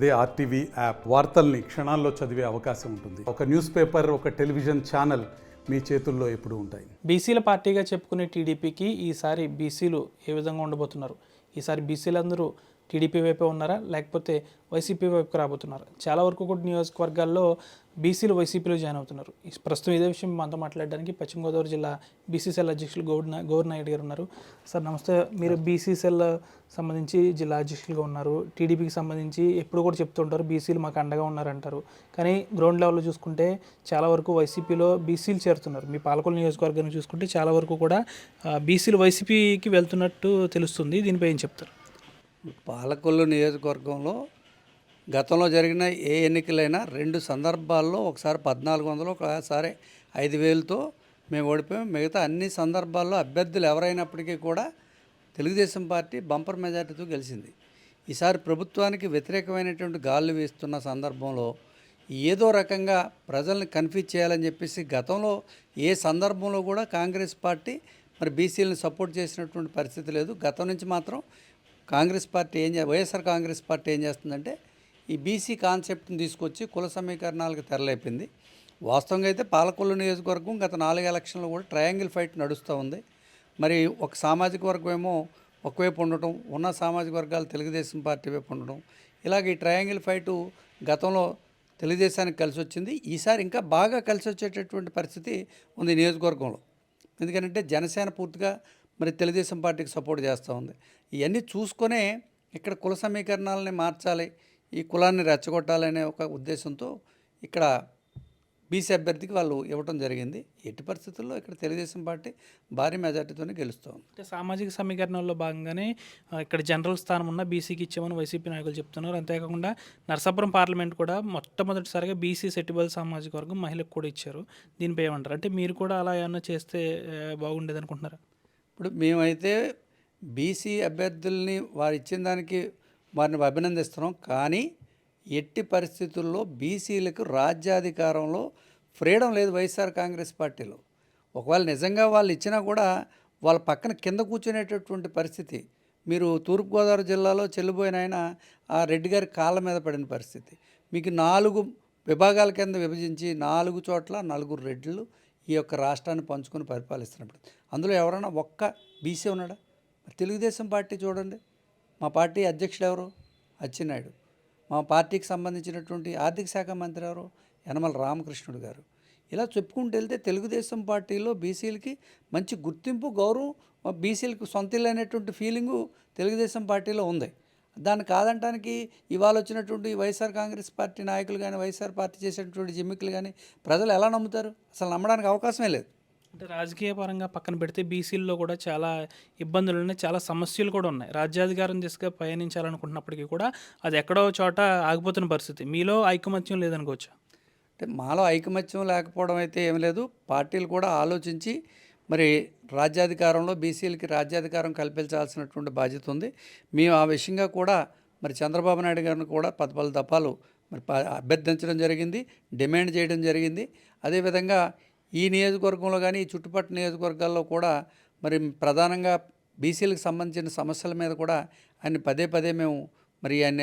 అదే RTV app వార్తల్ని క్షణాల్లో చదివే అవకాశం ఉంటుంది. ఒక న్యూస్ పేపర్, ఒక టెలివిజన్ ఛానల్ మీ చేతుల్లో ఎప్పుడూ ఉంటాయి. బీసీల పార్టీగా చెప్పుకునే టీడీపీకి ఈసారి బీసీలు ఏ విధంగా ఉండబోతున్నారు? ఈసారి బీసీలందరూ టీడీపీ వైపే ఉన్నారా, లేకపోతే వైసీపీ వైపుకి రాబోతున్నారు? చాలా వరకు కూడా నియోజకవర్గాల్లో బీసీలు వైసీపీలో జాయిన్ అవుతున్నారు. ప్రస్తుతం ఇదే విషయం మనతో మాట్లాడడానికి పశ్చిమ గోదావరి జిల్లా బీసీ సెల్ అధ్యక్షులు గౌర్ నాయుడు గారు ఉన్నారు. సార్ నమస్తే. మీరు బీసీ సెల్ సంబంధించి జిల్లా అధ్యక్షులుగా ఉన్నారు. టీడీపీకి సంబంధించి ఎప్పుడు కూడా చెప్తుంటారు బీసీలు మాకు అండగా ఉన్నారంటారు. కానీ గ్రౌండ్ లెవెల్లో చూసుకుంటే చాలా వరకు వైసీపీలో బీసీలు చేరుతున్నారు. మీ పాలకొల్లు నియోజకవర్గాన్ని చూసుకుంటే చాలా వరకు కూడా బీసీలు వైసీపీకి వెళ్తున్నట్టు తెలుస్తుంది. దీనిపై ఏం చెప్తారు? పాలకొల్లు నియోజకవర్గంలో గతంలో జరిగిన ఏ ఎన్నికలైనా 2 సందర్భాల్లో ఒకసారి 1400, ఒకసారి 5000తో మేము ఓడిపోయాం. మిగతా అన్ని సందర్భాల్లో అభ్యర్థులు ఎవరైనప్పటికీ కూడా తెలుగుదేశం పార్టీ బంపర్ మెజార్టీతో గెలిచింది. ఈసారి ప్రభుత్వానికి వ్యతిరేకమైనటువంటి గాళ్ళు వీస్తున్న సందర్భంలో ఏదో రకంగా ప్రజల్ని కన్ఫ్యూజ్ చేయాలని చెప్పేసి గతంలో ఏ సందర్భంలో కూడా కాంగ్రెస్ పార్టీ మరి బీసీలను సపోర్ట్ చేసినటువంటి పరిస్థితి లేదు. గతం నుంచి మాత్రం కాంగ్రెస్ పార్టీ వైఎస్ఆర్ కాంగ్రెస్ పార్టీ ఏం చేస్తుందంటే ఈ బీసీ కాన్సెప్ట్ని తీసుకొచ్చి కుల సమీకరణాలకు తెరలేపింది. వాస్తవంగా అయితే పాలకొల్లు నియోజకవర్గం గత 4 ఎలక్షన్లో కూడా ట్రయాంగిల్ ఫైట్ నడుస్తూ ఉంది. మరి ఒక సామాజిక వర్గం ఏమో ఒకవైపు ఉండటం, ఉన్న సామాజిక వర్గాలు తెలుగుదేశం పార్టీ వైపు ఉండడం, ఇలాగ ఈ ట్రయాంగిల్ ఫైటు గతంలో తెలుగుదేశానికి కలిసి వచ్చింది. ఈసారి ఇంకా బాగా కలిసి వచ్చేటటువంటి పరిస్థితి ఉంది నియోజకవర్గంలో. ఎందుకంటే జనసేన పూర్తిగా మరి తెలుగుదేశం పార్టీకి సపోర్ట్ చేస్తూ ఉంది. ఇవన్నీ చూసుకొనే ఇక్కడ కుల సమీకరణాలని మార్చాలి, ఈ కులాన్ని రెచ్చగొట్టాలనే ఒక ఉద్దేశంతో ఇక్కడ బీసీ అభ్యర్థికి వాళ్ళు ఇవ్వడం జరిగింది. ఎట్టి పరిస్థితుల్లో ఇక్కడ తెలుగుదేశం పార్టీ భారీ మెజార్టీతోనే గెలుస్తుంది. అంటే సామాజిక సమీకరణలో భాగంగానే ఇక్కడ జనరల్ స్థానం ఉన్న బీసీకి ఇచ్చామని వైసీపీ నాయకులు చెప్తున్నారు. అంతేకాకుండా నరసాపురం పార్లమెంట్ కూడా మొట్టమొదటిసారిగా బీసీ సెట్టిబల్ సామాజిక వర్గం మహిళకు కూడా ఇచ్చారు. దీనిపై ఏమంటారు? అంటే మీరు కూడా అలా ఏమన్నా చేస్తే బాగుండేది అనుకుంటున్నారా? ఇప్పుడు మేమైతే బీసీ అభ్యర్థుల్ని వారు ఇచ్చిన దానికి వారిని అభినందిస్తున్నాం. కానీ ఎట్టి పరిస్థితుల్లో బీసీలకు రాజ్యాధికారంలో ఫ్రీడమ్ లేదు వైఎస్ఆర్ కాంగ్రెస్ పార్టీలో. ఒకవేళ నిజంగా వాళ్ళు ఇచ్చినా కూడా వాళ్ళ పక్కన కింద కూర్చునేటటువంటి పరిస్థితి. మీరు తూర్పుగోదావరి జిల్లాలో చెల్లిపోయిన ఆయన ఆ రెడ్డి గారి కాళ్ళ మీద పడిన పరిస్థితి. మీకు 4 విభాగాల కింద విభజించి 4 చోట్ల 4 రెడ్లు ఈ యొక్క రాష్ట్రాన్ని పంచుకొని పరిపాలిస్తున్నప్పుడు అందులో ఎవరైనా ఒక్క బీసీ ఉన్నాడా? తెలుగుదేశం పార్టీ చూడండి, మా పార్టీ అధ్యక్షుడు ఎవరు? అచ్చెన్నాయుడు. మా పార్టీకి సంబంధించినటువంటి ఆర్థిక శాఖ మంత్రి ఎవరు? యనమల రామకృష్ణుడు గారు. ఇలా చెప్పుకుంటూ వెళ్తే తెలుగుదేశం పార్టీలో బీసీలకి మంచి గుర్తింపు, గౌరవం, బీసీలకు సొంత ఇల్లు అనేటువంటి ఫీలింగు తెలుగుదేశం పార్టీలో ఉంది. దాన్ని కాదంటానికి ఇవాళ వచ్చినటువంటి వైఎస్ఆర్ కాంగ్రెస్ పార్టీ నాయకులు కానీ, వైఎస్ఆర్ పార్టీ చేసేటువంటి జిమ్మికులు కానీ ప్రజలు ఎలా నమ్ముతారు? అసలు నమ్మడానికి అవకాశమే లేదు. అంటే రాజకీయ పరంగా పక్కన పెడితే బీసీల్లో కూడా చాలా ఇబ్బందులు ఉన్నాయి, చాలా సమస్యలు కూడా ఉన్నాయి. రాజ్యాధికారం దిశగా పయనించాలనుకుంటున్నప్పటికీ కూడా అది ఎక్కడో చోట ఆగిపోతున్న పరిస్థితి. మీలో ఐకమత్యం లేదనుకోవచ్చు. అంటే మాలో ఐకమత్యం లేకపోవడం అయితే ఏం లేదు. పార్టీలు కూడా ఆలోచించి మరి రాజ్యాధికారంలో బీసీలకి రాజ్యాధికారం కల్పించాల్సినటువంటి బాధ్యత ఉంది. మేము ఆ విషయంగా కూడా మరి చంద్రబాబు నాయుడు గారిని కూడా 10 దఫాలు మరి అభ్యర్థించడం జరిగింది, డిమాండ్ చేయడం జరిగింది. అదేవిధంగా ఈ నియోజకవర్గంలో కానీ ఈ చుట్టుపక్కల నియోజకవర్గాల్లో కూడా మరి ప్రధానంగా బీసీలకు సంబంధించిన సమస్యల మీద కూడా ఆయన పదే మేము మరి ఆయన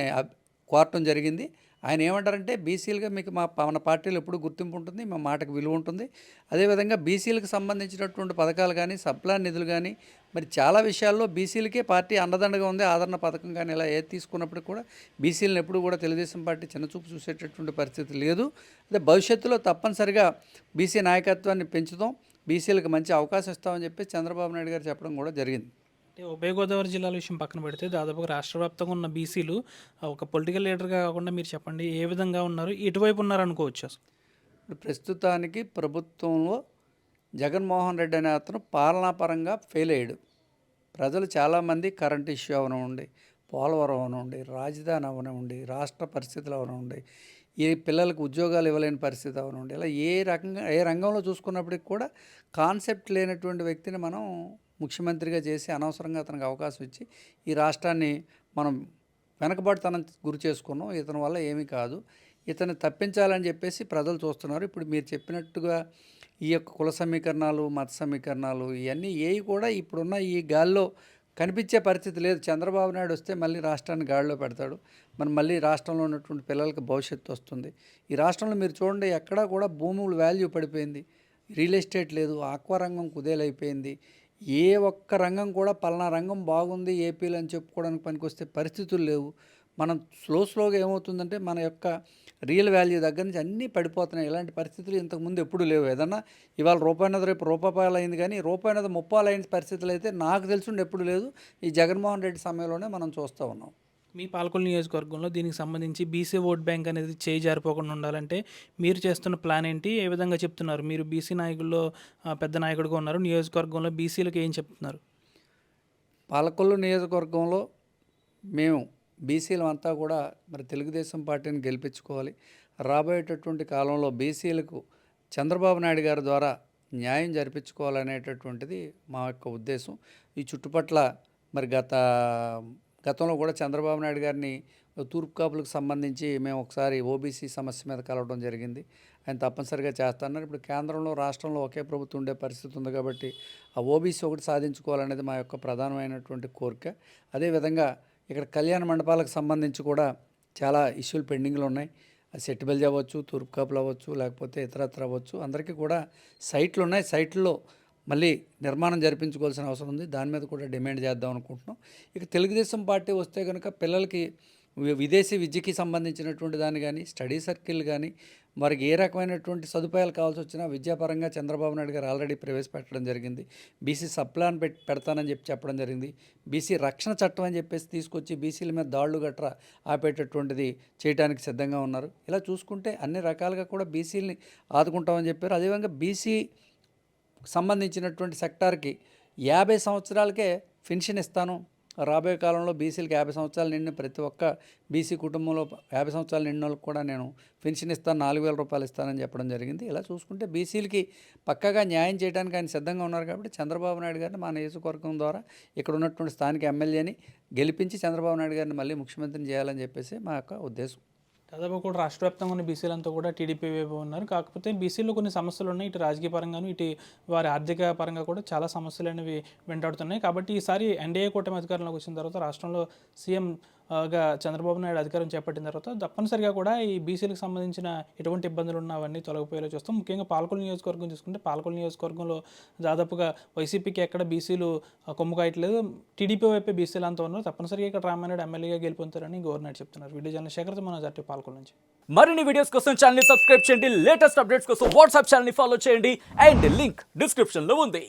కోరటం జరిగింది. ఆయన ఏమంటారంటే బీసీలుగా మీకు మన పార్టీలో ఎప్పుడు గుర్తింపు ఉంటుంది, మా మాటకు విలువ ఉంటుంది. అదేవిధంగా బీసీలకు సంబంధించినటువంటి పథకాలు కానీ, సప్లాన్ నిధులు కానీ మరి చాలా విషయాల్లో బీసీలకే పార్టీ అండదండగా ఉంది. ఆదరణ పథకం కానీ ఇలా ఏది తీసుకున్నప్పుడు కూడా బీసీలను ఎప్పుడు కూడా తెలుగుదేశం పార్టీ చిన్నచూపు చూసేటటువంటి పరిస్థితి లేదు. అదే భవిష్యత్తులో తప్పనిసరిగా బీసీ నాయకత్వాన్ని పెంచుతాం, బీసీలకు మంచి అవకాశం ఇస్తామని చెప్పి చంద్రబాబు నాయుడు గారు చెప్పడం కూడా జరిగింది. అంటే ఉభయ గోదావరి జిల్లాల విషయం పక్కన పెడితే దాదాపుగా రాష్ట్ర వ్యాప్తంగా ఉన్న బీసీలు ఒక పొలిటికల్ లీడర్గా కాకుండా మీరు చెప్పండి ఏ విధంగా ఉన్నారు, ఎటువైపు ఉన్నారు అనుకోవచ్చు? ఇప్పుడు ప్రస్తుతానికి ప్రభుత్వంలో జగన్మోహన్ రెడ్డి అనే అతను పాలనాపరంగా ఫెయిల్ అయ్యాడు. ప్రజలు చాలామంది కరెంట్ ఇష్యూ అవనివ్వండి, పోలవరం అవనివ్వండి, రాజధాని అవనివ్వండి, రాష్ట్ర పరిస్థితులు అవనివ్వండి, ఈ పిల్లలకు ఉద్యోగాలు ఇవ్వలేని పరిస్థితి అవనివ్వండి, ఇలా ఏ రంగంలో చూసుకున్నప్పటికి కూడా కాన్సెప్ట్ లేనటువంటి వ్యక్తిని మనం ముఖ్యమంత్రిగా చేసి అనవసరంగా అతనికి అవకాశం ఇచ్చి ఈ రాష్ట్రాన్ని మనం వెనకబడితనం గురి చేసుకున్నాం. ఇతని వల్ల ఏమీ కాదు, ఇతన్ని తప్పించాలని చెప్పేసి ప్రజలు చూస్తున్నారు. ఇప్పుడు మీరు చెప్పినట్టుగా ఈ యొక్క కుల సమీకరణాలు, మత సమీకరణాలు ఇవన్నీ ఏవి కూడా ఇప్పుడున్న ఈ గాల్లో కనిపించే పరిస్థితి లేదు. చంద్రబాబు నాయుడు వస్తే మళ్ళీ రాష్ట్రాన్ని గాడిలో పెడతాడు. మళ్ళీ రాష్ట్రంలో ఉన్నటువంటి పిల్లలకి భవిష్యత్తు వస్తుంది. ఈ రాష్ట్రంలో మీరు చూడండి, ఎక్కడా కూడా భూముల వాల్యూ పడిపోయింది, రియల్ ఎస్టేట్ లేదు, ఆక్వా రంగం కుదేలైపోయింది. ఏ ఒక్క రంగం కూడా పలానా రంగం బాగుంది ఏపీలో అని చెప్పుకోవడానికి పనికొస్తే పరిస్థితులు లేవు. మనం స్లోగా ఏమవుతుందంటే మన యొక్క రియల్ వాల్యూ దగ్గర నుంచి అన్నీ పడిపోతున్నాయి. ఇలాంటి పరిస్థితులు ఇంతకుముందు ఎప్పుడు లేవు. ఏదన్నా ఇవాళ రూపాయినది రేపు రూపాయలు అయింది, కానీ రూపాయినది 30 అయిన పరిస్థితులు అయితే నాకు తెలిసి ఎప్పుడు లేదు. ఈ జగన్మోహన్ రెడ్డి సమయంలోనే మనం చూస్తూ ఉన్నాం. మీ పాలకొల్లు నియోజకవర్గంలో దీనికి సంబంధించి బీసీ ఓట్ బ్యాంక్ అనేది చేయి జారిపోకుండా ఉండాలంటే మీరు చేస్తున్న ప్లాన్ ఏంటి? ఏ విధంగా చెప్తున్నారు? మీరు బీసీ నాయకుల్లో పెద్ద నాయకుడిగా ఉన్నారు, నియోజకవర్గంలో బీసీలకు ఏం చెప్తున్నారు? పాలకొల్లు నియోజకవర్గంలో మేము బీసీలు అంతా కూడా మరి తెలుగుదేశం పార్టీని గెలిపించుకోవాలి. రాబోయేటటువంటి కాలంలో బీసీలకు చంద్రబాబు నాయుడు గారి ద్వారా న్యాయం జరిపించుకోవాలనేటటువంటిది మా యొక్క ఉద్దేశం. ఈ చుట్టుపట్ల మరి గతంలో కూడా చంద్రబాబు నాయుడు గారిని తూర్పు కాపులకు సంబంధించి మేము ఒకసారి ఓబీసీ సమస్య మీద కలవడం జరిగింది. ఆయన తప్పనిసరిగా చేస్తున్నారు. ఇప్పుడు కేంద్రంలో రాష్ట్రంలో ఒకే ప్రభుత్వం ఉండే పరిస్థితి ఉంది కాబట్టి ఆ ఓబీసీ ఒకటి సాధించుకోవాలనేది మా యొక్క ప్రధానమైనటువంటి కోరిక. అదేవిధంగా ఇక్కడ కళ్యాణ మండపాలకు సంబంధించి కూడా చాలా ఇష్యూలు పెండింగ్లో ఉన్నాయి. అది సెట్టిబెల్జ్ అవ్వచ్చు, తూర్పు కాపులు అవ్వచ్చు, లేకపోతే ఇతరత్ర అవ్వచ్చు, అందరికీ కూడా సైట్లు ఉన్నాయి. సైట్లో మళ్ళీ నిర్మాణం జరిపించుకోవాల్సిన అవసరం ఉంది. దాని మీద కూడా డిమాండ్ చేద్దాం అనుకుంటున్నాం. ఇక తెలుగుదేశం పార్టీ వస్తే కనుక పిల్లలకి విదేశీ విద్యకి సంబంధించినటువంటి దాన్ని కానీ, స్టడీ సర్కిల్ కానీ, వారికి ఏ రకమైనటువంటి సదుపాయాలు కావాల్సి వచ్చినా విద్యాపరంగా చంద్రబాబు నాయుడు గారు ఆల్రెడీ ప్రవేశపెట్టడం జరిగింది. బీసీ సప్లాన్ పెడతానని చెప్పడం జరిగింది. బీసీ రక్షణ చట్టం అని చెప్పేసి తీసుకొచ్చి బీసీల మీద దాడులు గట్రా ఆపేటటువంటిది చేయడానికి సిద్ధంగా ఉన్నారు. ఇలా చూసుకుంటే అన్ని రకాలుగా కూడా బీసీలని ఆదుకుంటామని చెప్పారు. అదేవిధంగా బీసీ సంబంధించినటువంటి సెక్టార్కి 50 సంవత్సరాలకే పెన్షన్ ఇస్తాను. రాబోయే కాలంలో బీసీలకి 50 సంవత్సరాలు నిండిన ప్రతి ఒక్క బీసీ కుటుంబంలో 50 సంవత్సరాలు నిండిన వాళ్ళకి కూడా నేను పెన్షన్ ఇస్తాను, 4,000 రూపాయలు ఇస్తానని చెప్పడం జరిగింది. ఇలా చూసుకుంటే బీసీలకి పక్కాగా న్యాయం చేయడానికి ఆయన సిద్ధంగా ఉన్నారు. కాబట్టి చంద్రబాబు నాయుడు గారిని మా నియోజకవర్గం ద్వారా ఇక్కడ ఉన్నటువంటి స్థానిక ఎమ్మెల్యేని గెలిపించి చంద్రబాబు నాయుడు గారిని మళ్ళీ ముఖ్యమంత్రిని చేయాలని చెప్పేసి మా యొక్క ఉద్దేశం. దాదాపు కూడా రాష్ట్ర వ్యాప్తంగా ఉన్న బీసీలంతా కూడా టీడీపీ వైపు ఉన్నారు. కాకపోతే బీసీలో కొన్ని సమస్యలు ఉన్నాయి. ఇటు రాజకీయ పరంగాను, ఇటు వారి ఆర్థిక పరంగా కూడా చాలా సమస్యలు అనేవి వెంటాడుతున్నాయి. కాబట్టి ఈసారి ఎన్డీఏ కూటమి అధికారంలోకి వచ్చిన తర్వాత రాష్ట్రంలో సీఎంగా చంద్రబాబు నాయుడు అధికారం చేపట్టిన తర్వాత తప్పనిసరిగా కూడా ఈ బీసీలకు సంబంధించిన ఎటువంటి ఇబ్బందులు ఉన్నా అవన్నీ తొలగిపోయేలా చూస్తాం. ముఖ్యంగా పాలకొల్లు నియోజకవర్గం చూసుకుంటే పాలకొల్లు నియోజకవర్గంలో దాదాపుగా వైసీపీకి ఎక్కడ బీసీలు కొమ్ము కాయట్లేదు, టీడీపీ వైపే బీసీలు అంతా ఉన్నారు. తప్పనిసరిగా ఇక్కడ రామానాయుడు ఎమ్మెల్యేగా గెలుపొందుతారని గవర్నర్ చెప్తున్నారు. వీడియో జర్నలిస్ట్ శేఖర్తో మన జట్టు పాలకొల్లు నుంచి. మరిన్ని వీడియోస్ కోసం ఛానల్ ని సబ్స్క్రైబ్ చేయండి. లేటెస్ట్ అప్డేట్స్ కోసం వాట్సాప్ ఛానల్ ని ఫాలో చేయండి. అండ్ లింక్ డిస్క్రిప్షన్ లో ఉంది.